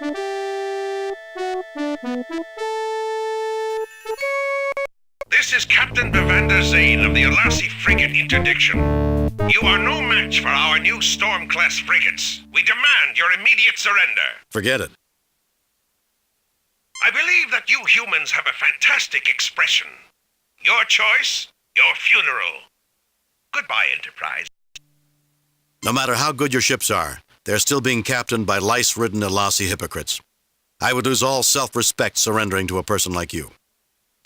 This is Captain Bivander Zane of the Alassi frigate interdiction. You are no match for our new Storm-class frigates. We demand your immediate surrender. Forget it. I believe that you humans have a fantastic expression. Your choice, your funeral. Goodbye, Enterprise. No matter how good your ships are, they're still being captained by lice-ridden Alassi hypocrites. I would lose all self-respect surrendering to a person like you.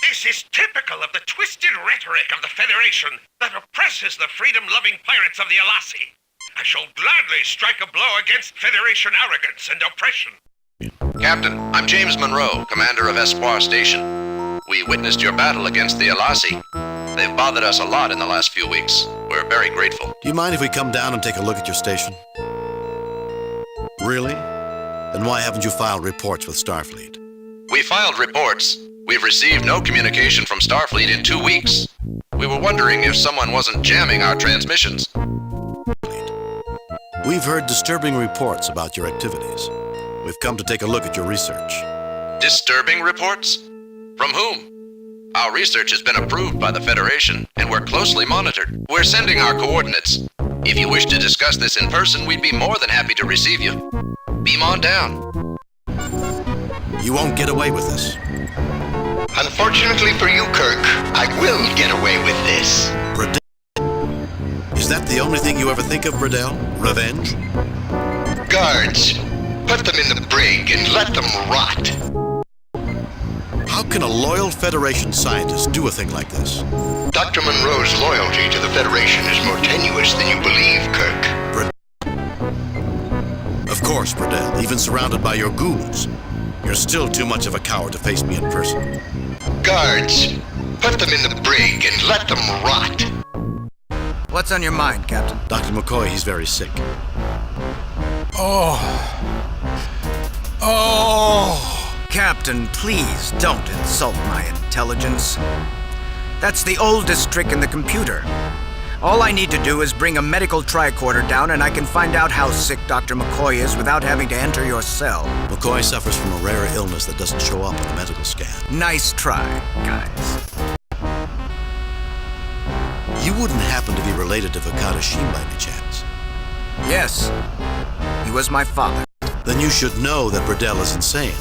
This is typical of the twisted rhetoric of the Federation that oppresses the freedom-loving pirates of the Alassi. I shall gladly strike a blow against Federation arrogance and oppression. Captain, I'm James Munroe, commander of Espoir Station. We witnessed your battle against the Alassi. They've bothered us a lot in the last few weeks. We're very grateful. Do you mind if we come down and take a look at your station? Really? Then why haven't you filed reports with Starfleet? We filed reports. We've received no communication from Starfleet in 2 weeks. We were wondering if someone wasn't jamming our transmissions. We've heard disturbing reports about your activities. We've come to take a look at your research. Disturbing reports? From whom? Our research has been approved by the Federation, and we're closely monitored. We're sending our coordinates. If you wish to discuss this in person, we'd be more than happy to receive you. Beam on down. You won't get away with this. Unfortunately for you, Kirk, I will get away with this. Breddell? Is that the only thing you ever think of, Breddell? Revenge? Guards, put them in the brig and let them rot. How can a loyal Federation scientist do a thing like this? Dr. Munroe's loyalty to the Federation is more tenuous than you believe, Kirk. Of course, Breddell, even surrounded by your goons. You're still too much of a coward to face me in person. Guards, put them in the brig and let them rot. What's on your mind, Captain? Dr. McCoy, he's very sick. Oh. Captain, please don't insult my intelligence. That's the oldest trick in the computer. All I need to do is bring a medical tricorder down and I can find out how sick Dr. McCoy is without having to enter your cell. McCoy suffers from a rare illness that doesn't show up on the medical scan. Nice try, guys. You wouldn't happen to be related to Bivander Zane by any chance? Yes. He was my father. Then you should know that Breddell is insane.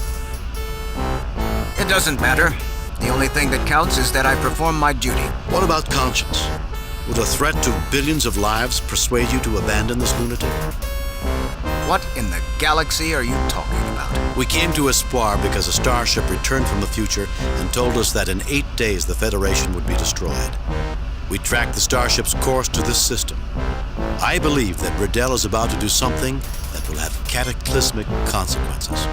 It doesn't matter. The only thing that counts is that I perform my duty. What about conscience? Would a threat to billions of lives persuade you to abandon this lunatic? What in the galaxy are you talking about? We came to Espoir because a starship returned from the future and told us that in 8 days the Federation would be destroyed. We tracked the starship's course to this system. I believe that Breddell is about to do something that will have cataclysmic consequences.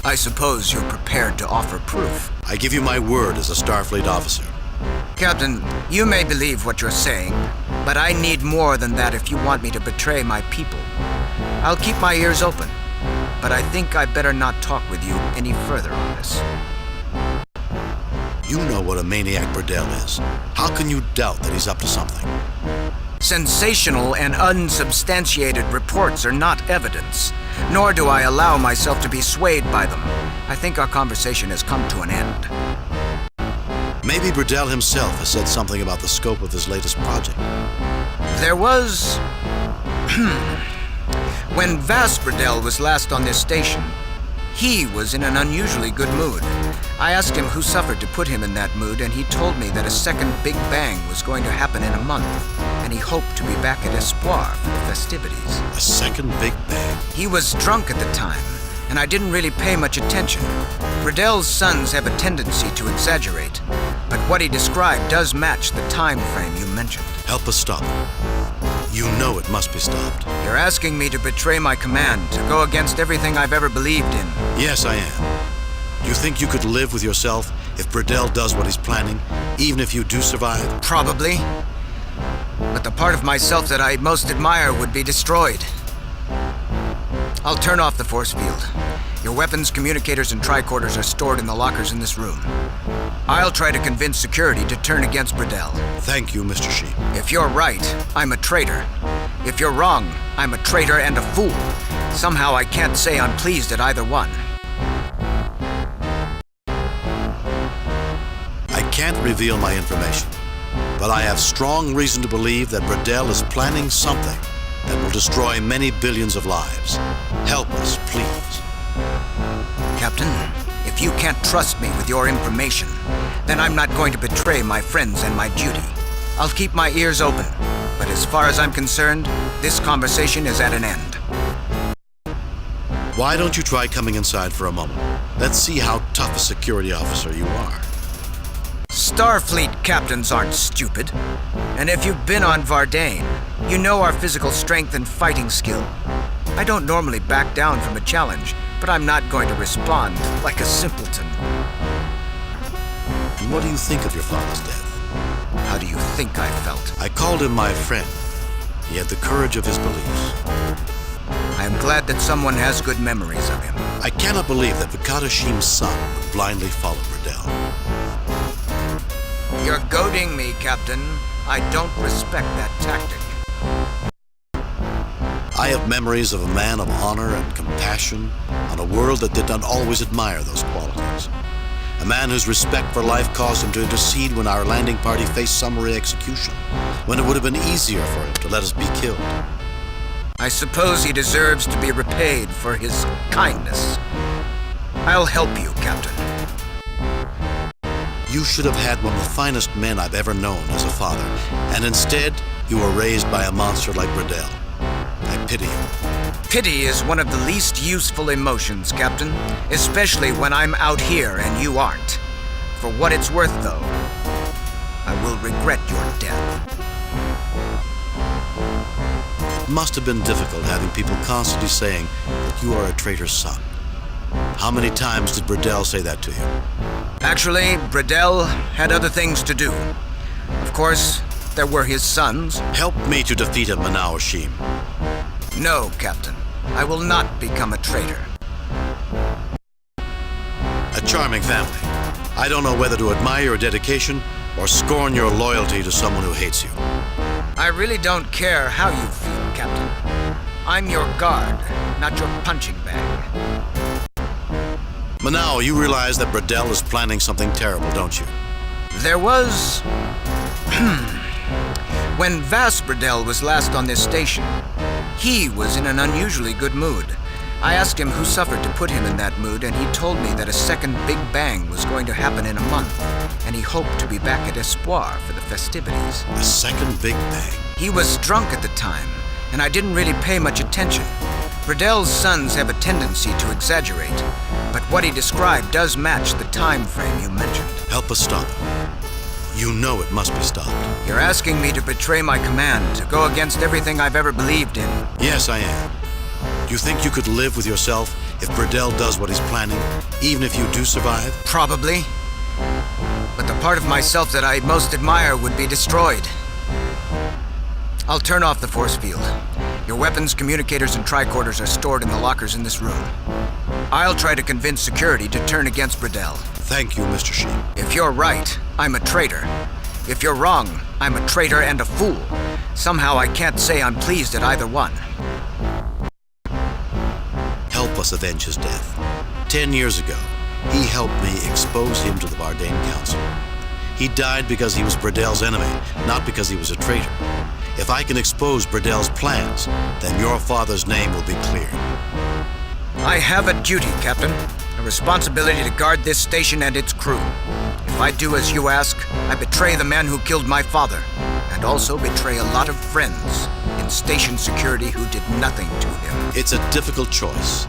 I suppose you're prepared to offer proof. I give you my word as a Starfleet officer. Captain, you may believe what you're saying, but I need more than that if you want me to betray my people. I'll keep my ears open, but I think I better not talk with you any further on this. You know what a maniac Breddell is. How can you doubt that he's up to something? Sensational and unsubstantiated reports are not evidence, nor do I allow myself to be swayed by them. I think our conversation has come to an end. Maybe Breddell himself has said something about the scope of his latest project. There was... When Vas Breddell was last on this station, he was in an unusually good mood. I asked him who suffered to put him in that mood, and he told me that a second Big Bang was going to happen in a month, and he hoped to be back at Espoir for the festivities. A second Big Bang? He was drunk at the time, and I didn't really pay much attention. Breddell's sons have a tendency to exaggerate, but what he described does match the time frame you mentioned. Help us stop it. You know it must be stopped. You're asking me to betray my command, to go against everything I've ever believed in. Yes, I am. You think you could live with yourself if Breddell does what he's planning, even if you do survive? Probably. But the part of myself that I most admire would be destroyed. I'll turn off the force field. Your weapons, communicators, and tricorders are stored in the lockers in this room. I'll try to convince security to turn against Breddell. Thank you, Mr. Sheme. If you're right, I'm a traitor. If you're wrong, I'm a traitor and a fool. Somehow I can't say I'm pleased at either one. I can't reveal my information, but I have strong reason to believe that Breddell is planning something that will destroy many billions of lives. Help us, please. Captain, if you can't trust me with your information, then I'm not going to betray my friends and my duty. I'll keep my ears open, but as far as I'm concerned, this conversation is at an end. Why don't you try coming inside for a moment? Let's see how tough a security officer you are. Starfleet captains aren't stupid. And if you've been on Vardane, you know our physical strength and fighting skill. I don't normally back down from a challenge, but I'm not going to respond like a simpleton. And what do you think of your father's death? How do you think I felt? I called him my friend. He had the courage of his beliefs. I am glad that someone has good memories of him. I cannot believe that Menao Sheme's son would blindly follow Breddell. You're goading me, Captain. I don't respect that tactic. I have memories of a man of honor and compassion on a world that did not always admire those qualities. A man whose respect for life caused him to intercede when our landing party faced summary execution, when it would have been easier for him to let us be killed. I suppose he deserves to be repaid for his kindness. I'll help you, Captain. You should have had one of the finest men I've ever known as a father, and instead, you were raised by a monster like Breddell. I pity you. Pity is one of the least useful emotions, Captain, especially when I'm out here and you aren't. For what it's worth, though, I will regret your death. It must have been difficult having people constantly saying that you are a traitor's son. How many times did Breddell say that to you? Actually, Breddell had other things to do. Of course, there were his sons. Help me to defeat him, Menao Sheme. No, Captain. I will not become a traitor. A charming family. I don't know whether to admire your dedication or scorn your loyalty to someone who hates you. I really don't care how you feel, Captain. I'm your guard, not your punching bag. Menao, you realize that Breddell is planning something terrible, don't you? There was... When Vas Breddell was last on this station, he was in an unusually good mood. I asked him who suffered to put him in that mood, and he told me that a second Big Bang was going to happen in a month, and he hoped to be back at Espoir for the festivities. A second Big Bang? He was drunk at the time, and I didn't really pay much attention. Breddell's sons have a tendency to exaggerate, but what he described does match the time frame you mentioned. Help us stop it. You know it must be stopped. You're asking me to betray my command, to go against everything I've ever believed in. Yes, I am. Do you think you could live with yourself if Breddell does what he's planning, even if you do survive? Probably. But the part of myself that I most admire would be destroyed. I'll turn off the force field. Your weapons, communicators, and tricorders are stored in the lockers in this room. I'll try to convince security to turn against Breddell. Thank you, Mr. Sheme. If you're right, I'm a traitor. If you're wrong, I'm a traitor and a fool. Somehow I can't say I'm pleased at either one. Help us avenge his death. 10 years ago, he helped me expose him to the Vardane Council. He died because he was Breddell's enemy, not because he was a traitor. If I can expose Breddell's plans, then your father's name will be cleared. I have a duty, Captain. A responsibility to guard this station and its crew. If I do as you ask, I betray the man who killed my father, and also betray a lot of friends in station security who did nothing to him. It's a difficult choice.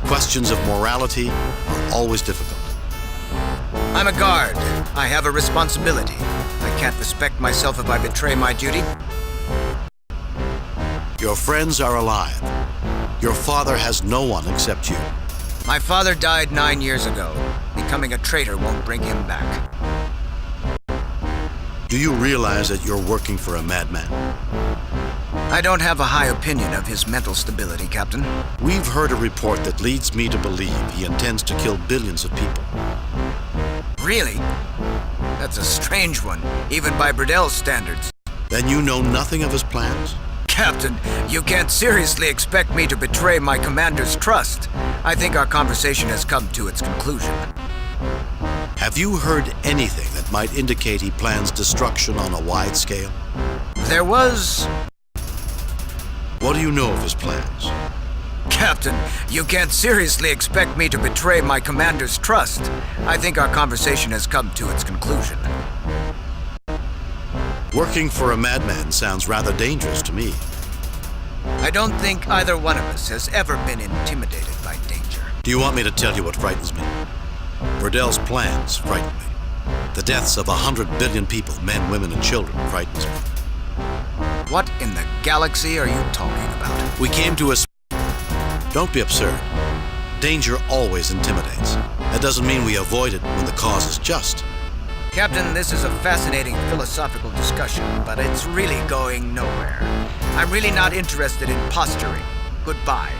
Questions of morality are always difficult. I'm a guard. I have a responsibility. I can't respect myself if I betray my duty. Your friends are alive. Your father has no one except you. My father died 9 years ago. Becoming a traitor won't bring him back. Do you realize that you're working for a madman? I don't have a high opinion of his mental stability, Captain. We've heard a report that leads me to believe he intends to kill billions of people. Really? That's a strange one, even by Breddell's standards. Then you know nothing of his plans? Captain, you can't seriously expect me to betray my commander's trust. I think our conversation has come to its conclusion. Have you heard anything that might indicate he plans destruction on a wide scale? There was... What do you know of his plans? Captain, you can't seriously expect me to betray my commander's trust. I think our conversation has come to its conclusion. Working for a madman sounds rather dangerous to me. I don't think either one of us has ever been intimidated by danger. Do you want me to tell you what frightens me? Breddell's plans frighten me. The deaths of 100 billion people, men, women, and children, frightens me. What in the galaxy are you talking about? We came to a... Don't be absurd. Danger always intimidates. That doesn't mean we avoid it when the cause is just. Captain, this is a fascinating philosophical discussion, but it's really going nowhere. I'm really not interested in posturing. Goodbye.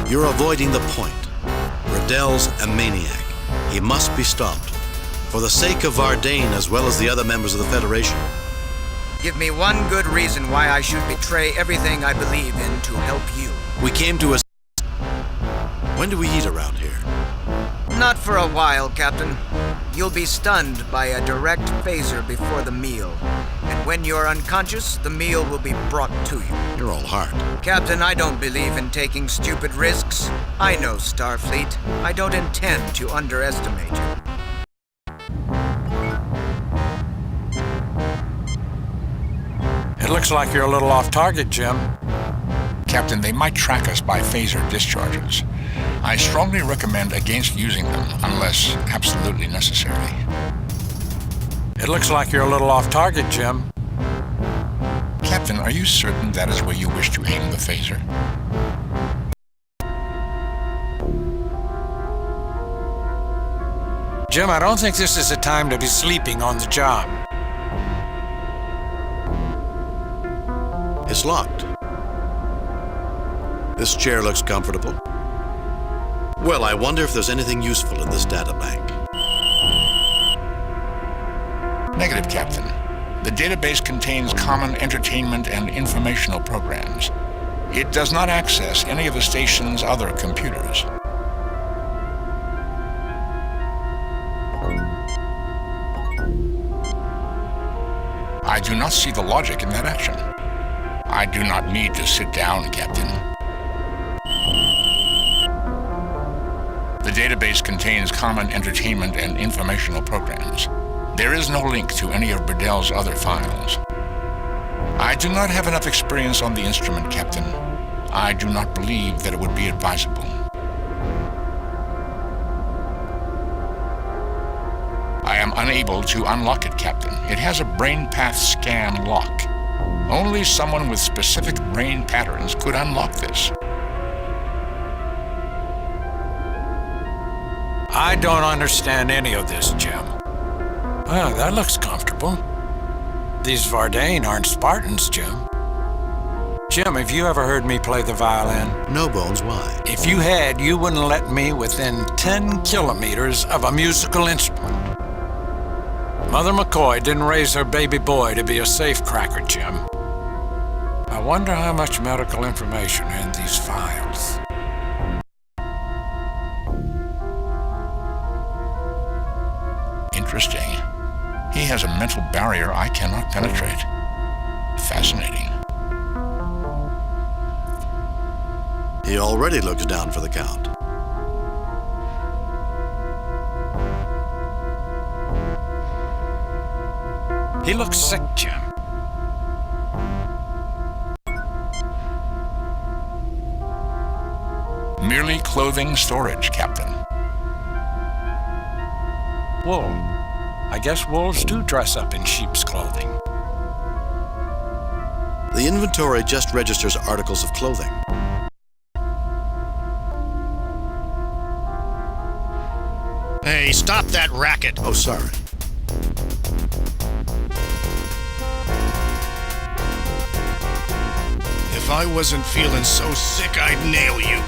You're avoiding the point. Breddell's a maniac. He must be stopped. For the sake of Vardane as well as the other members of the Federation. Give me one good reason why I should betray everything I believe in to help you. We came to a... When do we eat around here? Not for a while, Captain. You'll be stunned by a direct phaser before the meal. And when you're unconscious, the meal will be brought to you. You're all hard. Captain, I don't believe in taking stupid risks. I know Starfleet. I don't intend to underestimate you. It looks like you're a little off target, Jim. Captain, they might track us by phaser discharges. I strongly recommend against using them unless absolutely necessary. It looks like you're a little off target, Jim. Captain, are you certain that is where you wish to aim the phaser? Jim, I don't think this is a time to be sleeping on the job. It's locked. This chair looks comfortable. Well, I wonder if there's anything useful in this data bank. Negative, Captain. The database contains common entertainment and informational programs. It does not access any of the station's other computers. I do not see the logic in that action. I do not need to sit down, Captain. The database contains common entertainment and informational programs. There is no link to any of Breddell's other files. I do not have enough experience on the instrument, Captain. I do not believe that it would be advisable. I am unable to unlock it, Captain. It has a brain path scan lock. Only someone with specific brain patterns could unlock this. I don't understand any of this, Jim. Oh, that looks comfortable. These Vardane aren't Spartans, Jim. Jim, have you ever heard me play the violin? No, Bones, why? If you had, you wouldn't let me within 10 kilometers of a musical instrument. Mother McCoy didn't raise her baby boy to be a safecracker, Jim. I wonder how much medical information are in these files. Interesting. He has a mental barrier I cannot penetrate. Fascinating. He already looks down for the count. He looks sick, Jim. Merely clothing storage, Captain. Wool. I guess wolves do dress up in sheep's clothing. The inventory just registers articles of clothing. Hey, stop that racket! Oh, sorry. If I wasn't feeling so sick, I'd nail you.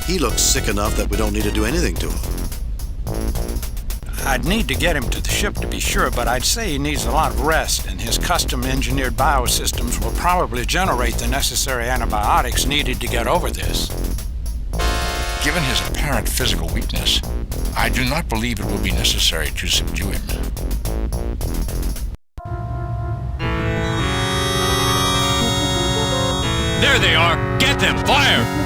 He looks sick enough that we don't need to do anything to him. I'd need to get him to the ship to be sure, but I'd say he needs a lot of rest, and his custom-engineered biosystems will probably generate the necessary antibiotics needed to get over this. Given his apparent physical weakness, I do not believe it will be necessary to subdue him. There they are! Get them! Fire!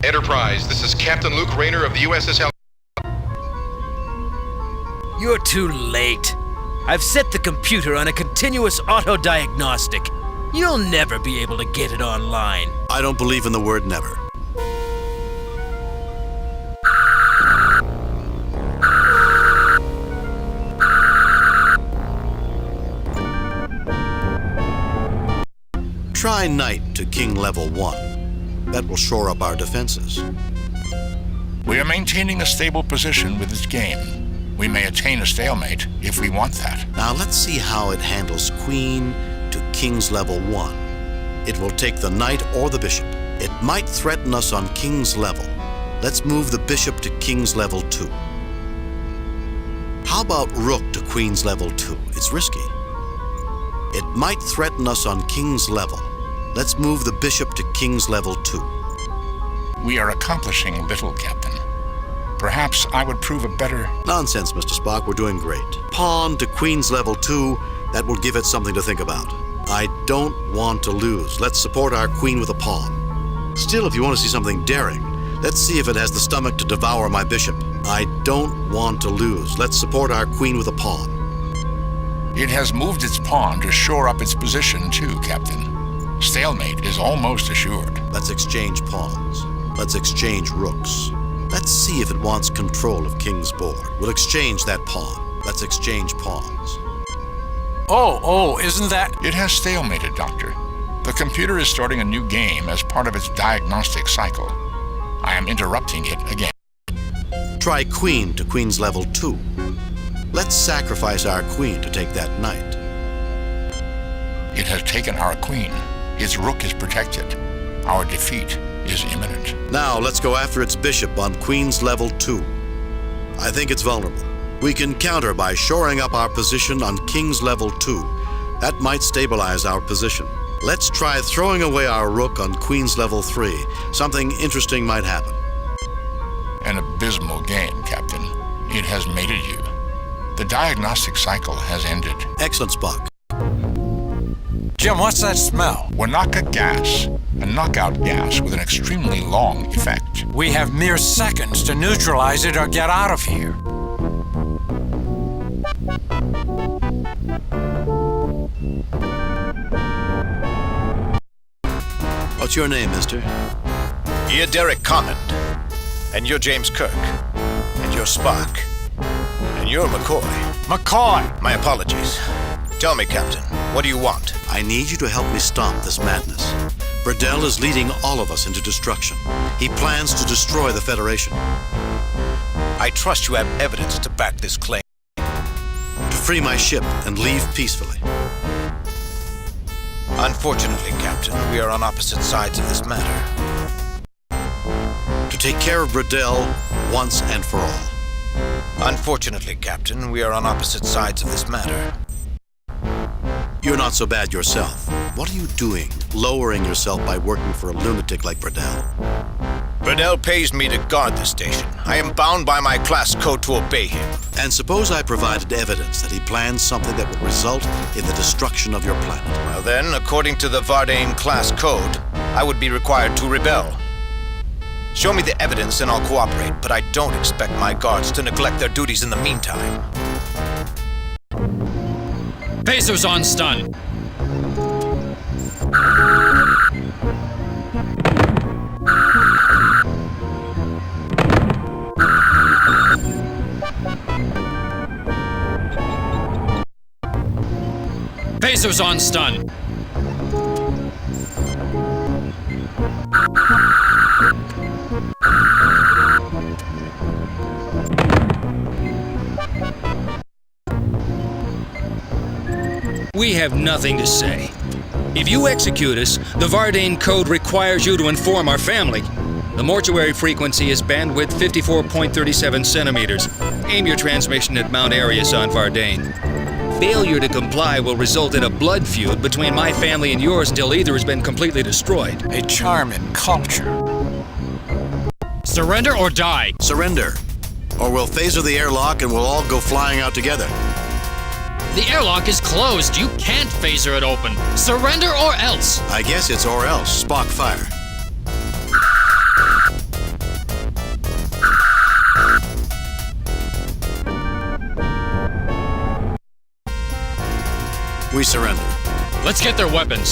Enterprise, this is Captain Luke Rayner of the USS You're too late. I've set the computer on a continuous auto-diagnostic. You'll never be able to get it online. I don't believe in the word never. Try Knight to King Level 1. That will shore up our defenses. We are maintaining a stable position with this game. We may attain a stalemate if we want that. Now let's see how it handles Queen to King's Level 1. It will take the Knight or the Bishop. It might threaten us on King's Level. Let's move the Bishop to King's Level 2. How about Rook to Queen's Level 2? It's risky. It might threaten us on King's Level. Let's move the Bishop to King's Level 2. We are accomplishing little, Captain. Perhaps I would prove a better... Nonsense, Mr. Spock. We're doing great. Pawn to Queen's Level 2. That will give it something to think about. I don't want to lose. Let's support our Queen with a pawn. Still, if you want to see something daring, let's see if it has the stomach to devour my Bishop. I don't want to lose. Let's support our Queen with a pawn. It has moved its pawn to shore up its position, too, Captain. Stalemate is almost assured. Let's exchange pawns. Let's exchange rooks. Let's see if it wants control of King's board. We'll exchange that pawn. Let's exchange pawns. Oh, isn't that... It has stalemated, Doctor. The computer is starting a new game as part of its diagnostic cycle. I am interrupting it again. Try Queen to Queen's Level 2. Let's sacrifice our Queen to take that Knight. It has taken our Queen. Its Rook is protected. Our defeat is imminent. Now let's go after its Bishop on Queen's Level 2. I think it's vulnerable. We can counter by shoring up our position on King's Level 2. That might stabilize our position. Let's try throwing away our Rook on Queen's Level 3. Something interesting might happen. An abysmal game, Captain. It has mated you. The diagnostic cycle has ended. Excellent, Spock. Jim, what's that smell? Wanaka gas, a knockout gas with an extremely long effect. We have mere seconds to neutralize it or get out of here. What's your name, mister? You're Derek Kamend. And you're James Kirk. And you're Spock. And you're McCoy. McCoy! My apologies. Tell me, Captain, what do you want? I need you to help me stop this madness. Breddell is leading all of us into destruction. He plans to destroy the Federation. I trust you have evidence to back this claim. To free my ship and leave peacefully. Unfortunately, Captain, we are on opposite sides of this matter. To take care of Breddell once and for all. Unfortunately, Captain, we are on opposite sides of this matter. You're not so bad yourself. What are you doing, lowering yourself by working for a lunatic like Breddell? Breddell pays me to guard the station. I am bound by my class code to obey him. And suppose I provided evidence that he plans something that will result in the destruction of your planet. Well then, according to the Vardane class code, I would be required to rebel. Show me the evidence and I'll cooperate, but I don't expect my guards to neglect their duties in the meantime. Pacers on stun. Phasers on stun. We have nothing to say. If you execute us, the Vardane Code requires you to inform our family. The mortuary frequency is bandwidth 54.37 centimeters. Aim your transmission at Mount Arius on Vardane. Failure to comply will result in a blood feud between my family and yours until either has been completely destroyed. A charming culture. Surrender or die. Surrender. Or we'll phaser the airlock and we'll all go flying out together. The airlock is closed. You can't phaser it open. Surrender or else. I guess it's or else. Spock, fire. We surrender. Let's get their weapons.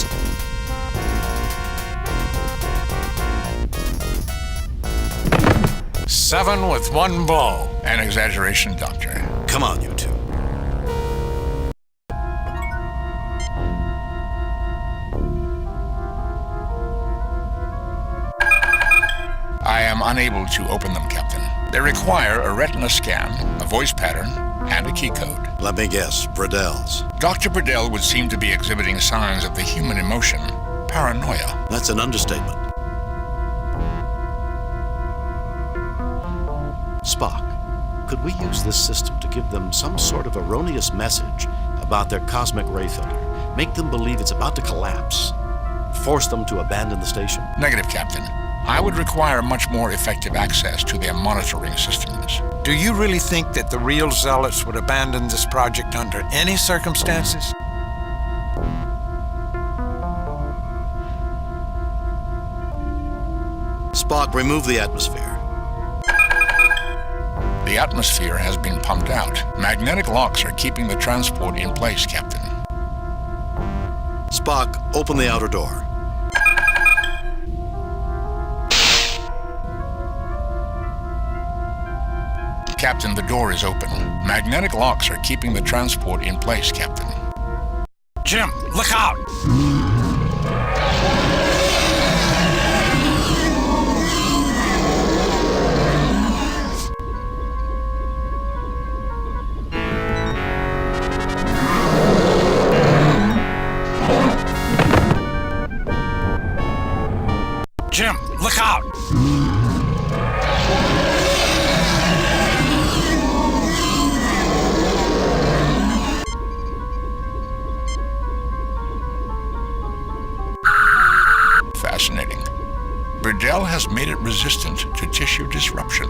Seven with one blow. An exaggeration, Doctor. Come on, you two. I am unable to open them, Captain. They require a retina scan, a voice pattern, and a key code. Let me guess, Breddell's. Dr. Breddell would seem to be exhibiting signs of the human emotion, paranoia. That's an understatement. Spock, could we use this system to give them some sort of erroneous message about their cosmic ray filter? Make them believe it's about to collapse? Force them to abandon the station? Negative, Captain. I would require much more effective access to their monitoring systems. Do you really think that the real zealots would abandon this project under any circumstances? Spock, remove the atmosphere. The atmosphere has been pumped out. Magnetic locks are keeping the transport in place, Captain. Spock, open the outer door. Captain, the door is open. Magnetic locks are keeping the transport in place, Captain. Jim, look out! Jim, look out! Fascinating. Breddell has made it resistant to tissue disruption.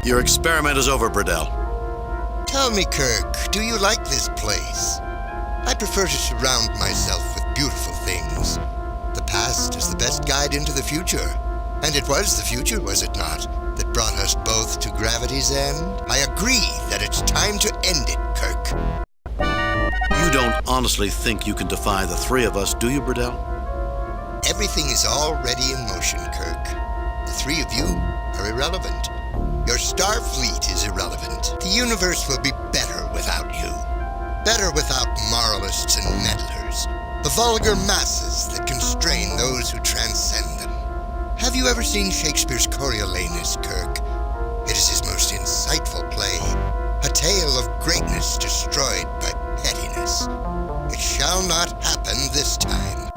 Your experiment is over, Breddell. Tell me, Kirk, do you like this place? I prefer to surround myself with beautiful things. The past is the best guide into the future. And it was the future, was it not, that brought us both to gravity's end? I agree that it's time to end it, Kirk. You don't honestly think you can defy the three of us, do you, Breddell? Everything is already in motion, Kirk. The three of you are irrelevant. Your star fleet is irrelevant. The universe will be better without you. Better without moralists and meddlers. The vulgar masses that constrain those who transcend them. Have you ever seen Shakespeare's Coriolanus, Kirk? It is his most insightful play. A tale of greatness destroyed by pettiness. It shall not happen this time.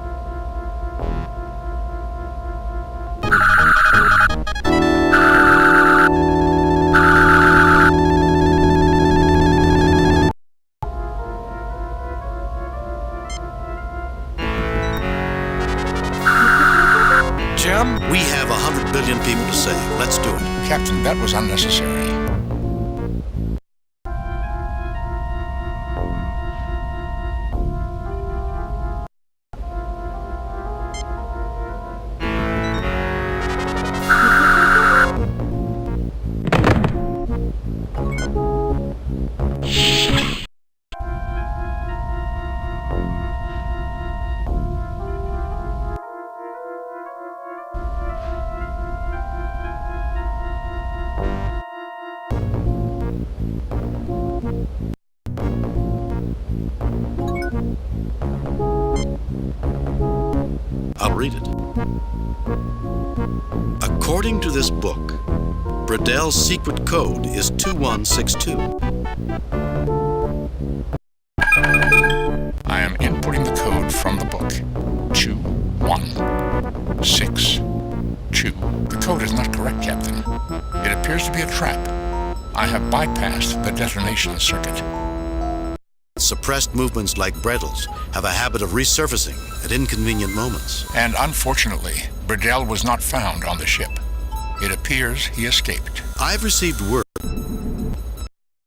Jim? We have 100 billion people to save. Let's do it. Captain, that was unnecessary. read it. According to this book, Breddell's secret code is 2162. I am inputting the code from the book. 2162. The code is not correct, Captain. It appears to be a trap. I have bypassed the detonation circuit. Suppressed movements like Breddell's have a habit of resurfacing at inconvenient moments. And unfortunately, Breddell was not found on the ship. It appears he escaped. I've received word